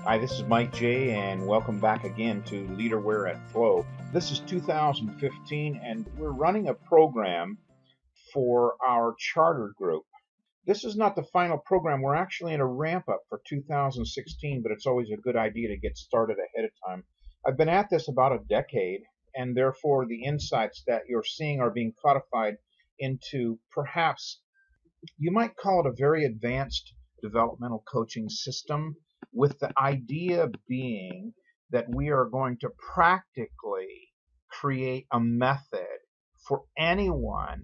Hi, this is Mike J, and welcome back again to LeaderWARE at Flow. This is 2015, and we're running a program for our charter group. This is not the final program. We're actually in a ramp up for 2016, but it's always a good idea to get started ahead of time. I've been at this about a decade, and therefore the insights that you're seeing are being codified into perhaps you might call it a very advanced developmental coaching system, with the idea being that we are going to practically create a method for anyone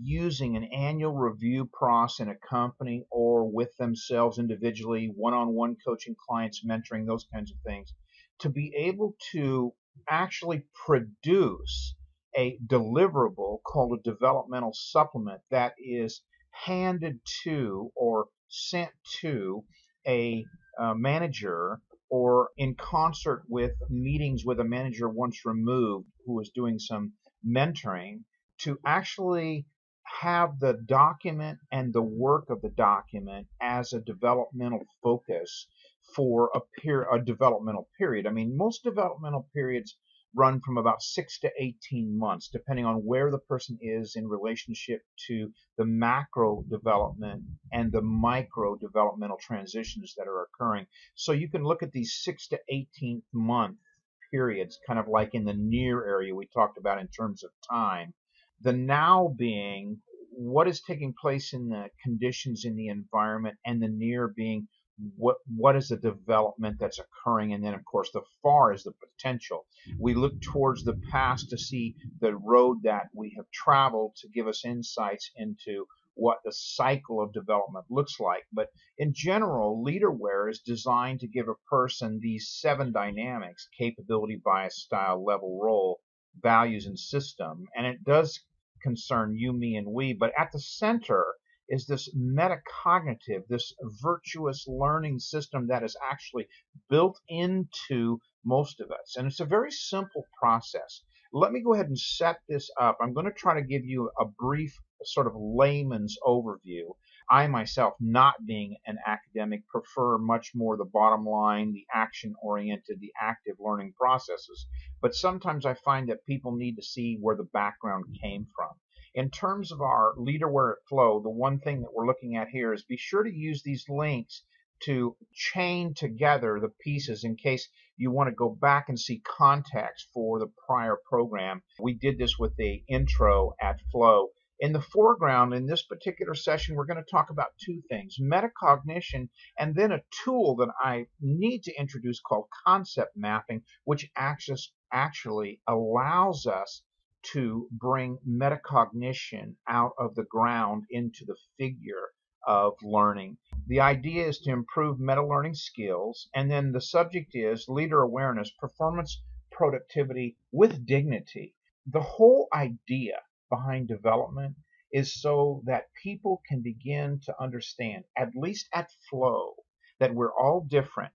using an annual review process in a company or with themselves individually, one-on-one coaching clients, mentoring, those kinds of things, to be able to actually produce a deliverable called a developmental supplement that is handed to or sent to a manager, or in concert with meetings with a manager once removed who is doing some mentoring, to actually have the document and the work of the document as a developmental focus for a developmental period. I mean, most developmental periods run from about 6 to 18 months, depending on where the person is in relationship to the macro development and the micro developmental transitions that are occurring. So you can look at these 6 to 18 month periods, kind of like in the near area we talked about in terms of time. The now being what is taking place in the conditions in the environment, and the near being what is the development that's occurring, and then of course the far is the potential. We look towards the past to see the road that we have traveled to give us insights into what the cycle of development looks like. But in general, LeaderWARE is designed to give a person these 7 dynamics: capability, bias, style, level, role, values, and system. And it does concern you, me, and we, but at the center is this metacognitive, this virtuous learning system that is actually built into most of us. And it's a very simple process. Let me go ahead and set this up. I'm going to try to give you a brief sort of layman's overview. I myself, not being an academic, prefer much more the bottom line, the action-oriented, the active learning processes. But sometimes I find that people need to see where the background came from. In terms of our LeaderWARE at Flow, the one thing that we're looking at here is be sure to use these links to chain together the pieces in case you want to go back and see context for the prior program. We did this with the intro at Flow. In the foreground, in this particular session, we're going to talk about 2 things: metacognition, and then a tool that I need to introduce called concept mapping, which actually allows us to bring metacognition out of the ground into the figure of learning. The idea is to improve meta-learning skills, and then the subject is leader awareness, performance, productivity with dignity. The whole idea behind development is so that people can begin to understand, at least at Flow, that we're all different,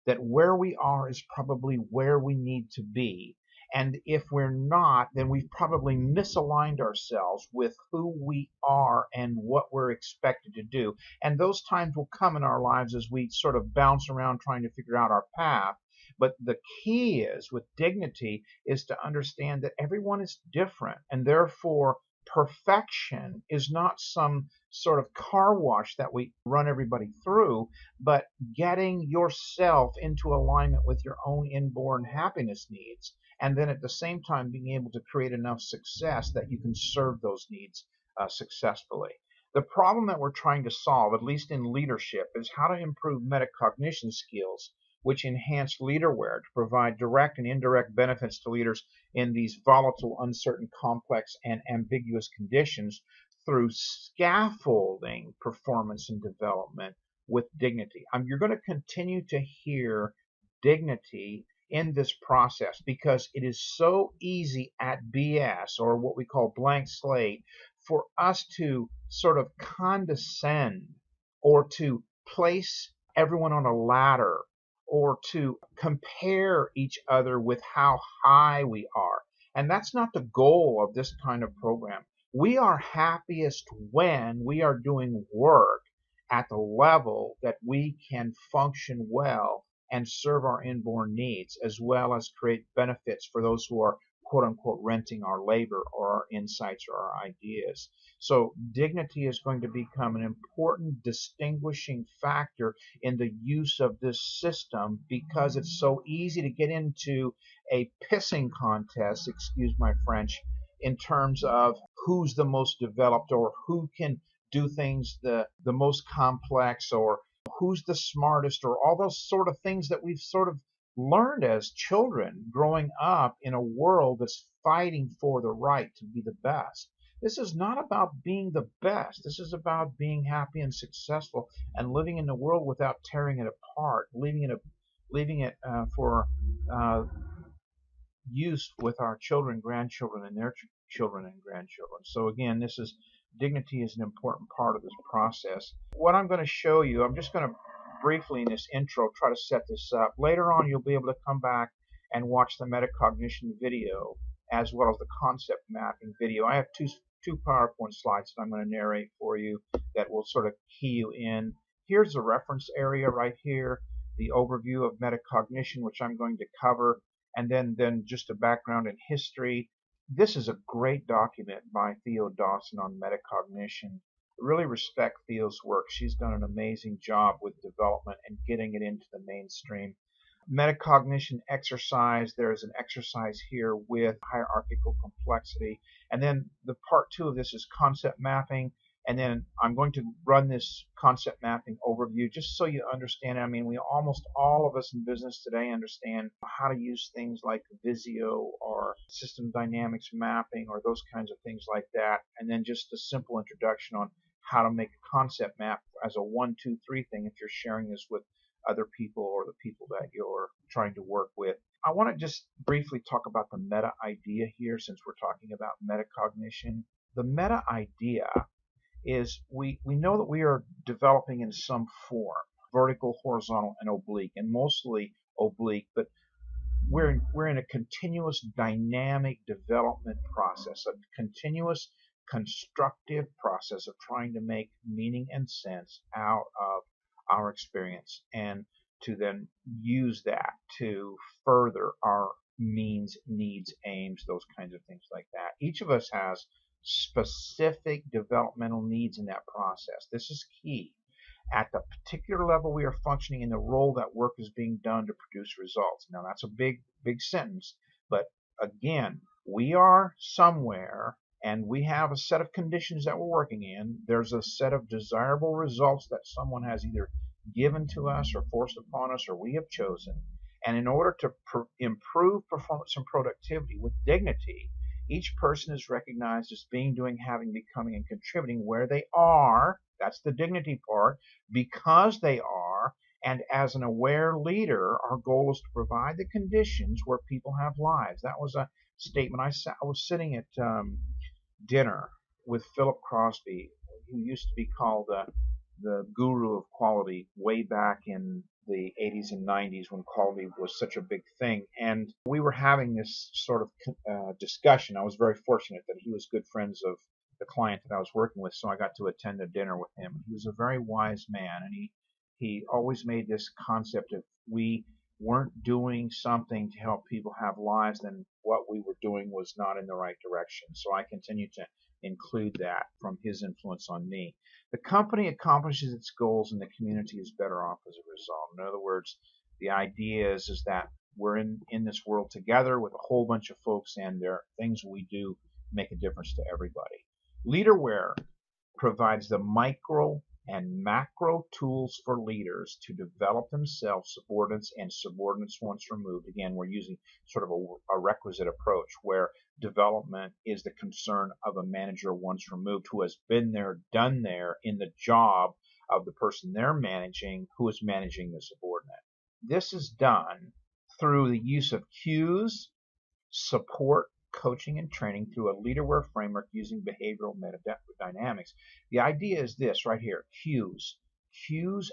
that where we are is probably where we need to be. And if we're not, then we've probably misaligned ourselves with who we are and what we're expected to do. And those times will come in our lives as we sort of bounce around trying to figure out our path. But the key is, with dignity, is to understand that everyone is different, and therefore perfection is not some sort of car wash that we run everybody through, but getting yourself into alignment with your own inborn happiness needs, and then at the same time being able to create enough success that you can serve those needs successfully. The problem that we're trying to solve, at least in leadership, is how to improve metacognition skills, which enhance LeaderWARE to provide direct and indirect benefits to leaders in these volatile, uncertain, complex, and ambiguous conditions through scaffolding performance and development with dignity. You're going to continue to hear dignity in this process because it is so easy at BS, or what we call blank slate, for us to sort of condescend or to place everyone on a ladder or to compare each other with how high we are. And that's not the goal of this kind of program. We are happiest when we are doing work at the level that we can function well and serve our inborn needs, as well as create benefits for those who are quote unquote renting our labor or our insights or our ideas. So dignity is going to become an important distinguishing factor in the use of this system, because it's so easy to get into a pissing contest, excuse my French, in terms of who's the most developed or who can do things the most complex or who's the smartest or all those sort of things that we've sort of learned as children growing up in a world that's fighting for the right to be the best. This is not about being the best. This is about being happy and successful and living in the world without tearing it apart, leaving it for use with our children, grandchildren, and their children and grandchildren. So again, dignity is an important part of this process. What I'm going to show you, I'm just going to briefly in this intro try to set this up. Later on, you'll be able to come back and watch the metacognition video as well as the concept mapping video. I have two PowerPoint slides that I'm going to narrate for you that will sort of key you in. Here's the reference area right here, the overview of metacognition, which I'm going to cover, and then just a background in history. This is a great document by Theo Dawson on metacognition. Really respect Theo's work. She's done an amazing job with development and getting it into the mainstream. Metacognition exercise, there's an exercise here with hierarchical complexity. And then the part 2 of this is concept mapping. And then I'm going to run this concept mapping overview just so you understand. I mean, almost all of us in business today understand how to use things like Visio or system dynamics mapping or those kinds of things like that. And then just a simple introduction on how to make a concept map as a 1, 2, 3 thing if you're sharing this with other people or the people that you're trying to work with. I want to just briefly talk about the meta idea here since we're talking about metacognition. The meta idea is we know that we are developing in some form, vertical, horizontal, and oblique, and mostly oblique, but we're in a continuous dynamic development process, a continuous constructive process of trying to make meaning and sense out of our experience and to then use that to further our means, needs, aims, those kinds of things like that. Each of us has specific developmental needs in that process. This is key. At the particular level we are functioning in the role that work is being done to produce results. Now that's a big sentence, but again, we are somewhere and we have a set of conditions that we're working in. There's a set of desirable results that someone has either given to us or forced upon us or we have chosen. And in order to improve performance and productivity with dignity, each person is recognized as being, doing, having, becoming, and contributing where they are. That's the dignity part. Because they are, and as an aware leader, our goal is to provide the conditions where people have lives. That was a statement. I was sitting at dinner with Philip Crosby, who used to be called the guru of quality way back in the 80s and 90s when quality was such a big thing. And we were having this sort of discussion. I was very fortunate that he was good friends of the client that I was working with, so I got to attend a dinner with him. He was a very wise man, and he always made this concept of we weren't doing something to help people have lives, then what we were doing was not in the right direction. So I continue to include that from his influence on me. The company accomplishes its goals and the community is better off as a result. In other words, the idea is that we're in this world together with a whole bunch of folks, and there are things we do make a difference to everybody. LeaderWARE provides the micro and macro tools for leaders to develop themselves, subordinates, and subordinates once removed. Again, we're using sort of a requisite approach where development is the concern of a manager once removed who has been there, done there in the job of the person they're managing who is managing the subordinate. This is done through the use of cues, support, coaching, and training through a LeaderWARE framework using behavioral metadynamics. The idea is this right here, cues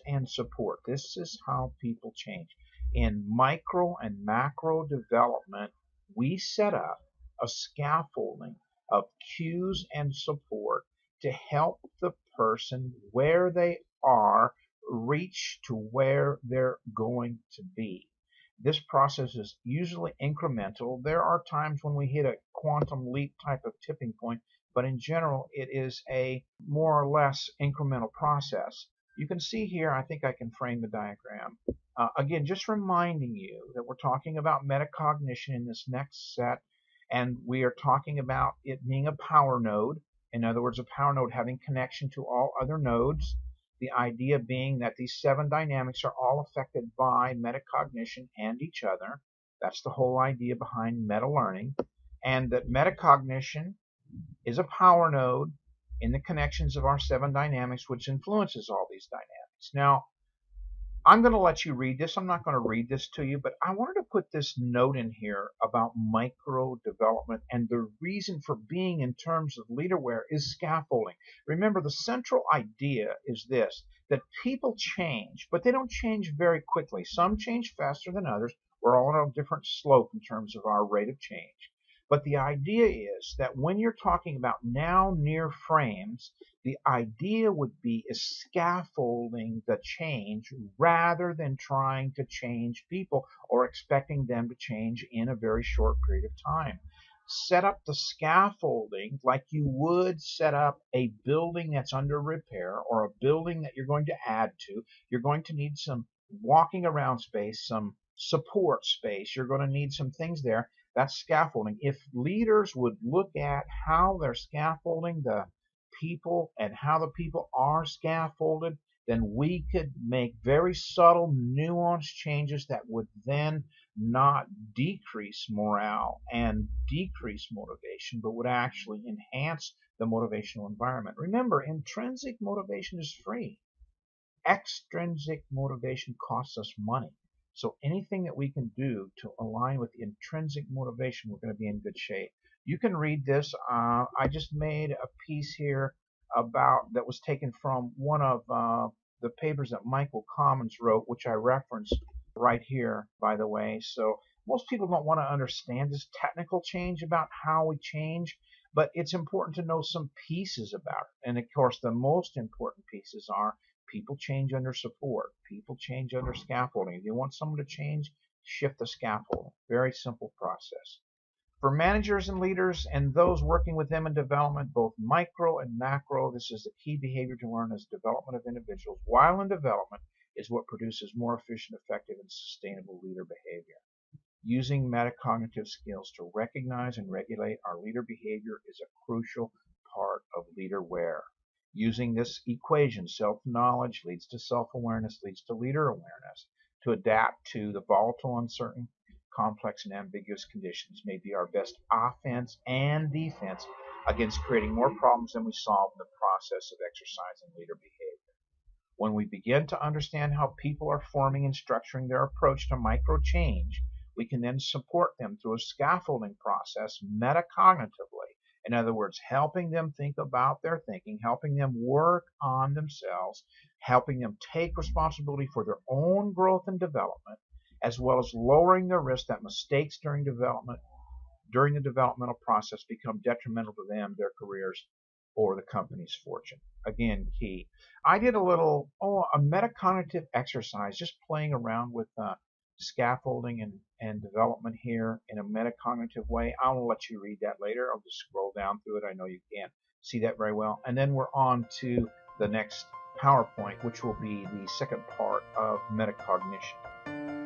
and support. This is how people change. In micro and macro development, we set up a scaffolding of cues and support to help the person where they are reach to where they're going to be. This process is usually incremental. There are times when we hit a quantum leap type of tipping point, but in general, it is a more or less incremental process. You can see here, I think I can frame the diagram. Again, just reminding you that we're talking about metacognition in this next set, and we are talking about it being a power node. In other words, a power node having connection to all other nodes. The idea being that these 7 dynamics are all affected by metacognition and each other. That's the whole idea behind meta-learning. And that metacognition is a power node in the connections of our 7 dynamics, which influences all these dynamics. Now, I'm going to let you read this. I'm not going to read this to you, but I wanted to put this note in here about micro development, and the reason for being in terms of LeaderWARE is scaffolding. Remember, the central idea is this, that people change, but they don't change very quickly. Some change faster than others. We're all on a different slope in terms of our rate of change. But the idea is that when you're talking about now near frames, the idea would be is scaffolding the change rather than trying to change people or expecting them to change in a very short period of time. Set up the scaffolding like you would set up a building that's under repair or a building that you're going to add to. You're going to need some walking around space, some support space. You're going to need some things there. That's scaffolding. If leaders would look at how they're scaffolding the people and how the people are scaffolded, then we could make very subtle, nuanced changes that would then not decrease morale and decrease motivation, but would actually enhance the motivational environment. Remember, intrinsic motivation is free. Extrinsic motivation costs us money. So anything that we can do to align with the intrinsic motivation, we're going to be in good shape. You can read this. I just made a piece here that was taken from one of the papers that Michael Commons wrote, which I referenced right here, by the way. So most people don't want to understand this technical change about how we change, but it's important to know some pieces about it. And of course, the most important pieces are people change under support. People change under scaffolding. If you want someone to change, shift the scaffolding. Very simple process. For managers and leaders and those working with them in development, both micro and macro, this is the key behavior to learn as development of individuals while in development is what produces more efficient, effective, and sustainable leader behavior. Using metacognitive skills to recognize and regulate our leader behavior is a crucial part of LeaderWARE. Using this equation, self-knowledge leads to self-awareness, leads to leader awareness. To adapt to the volatile, uncertain, complex, and ambiguous conditions may be our best offense and defense against creating more problems than we solve in the process of exercising leader behavior. When we begin to understand how people are forming and structuring their approach to micro change, we can then support them through a scaffolding process metacognitively. In other words, helping them think about their thinking, helping them work on themselves, helping them take responsibility for their own growth and development, as well as lowering the risk that mistakes during the developmental process become detrimental to them, their careers, or the company's fortune. Again, key. I did a metacognitive exercise, just playing around with scaffolding and development here in a metacognitive way. I'll let you read that later. I'll just scroll down through it. I know you can't see that very well. And then we're on to the next PowerPoint, which will be the second part of metacognition.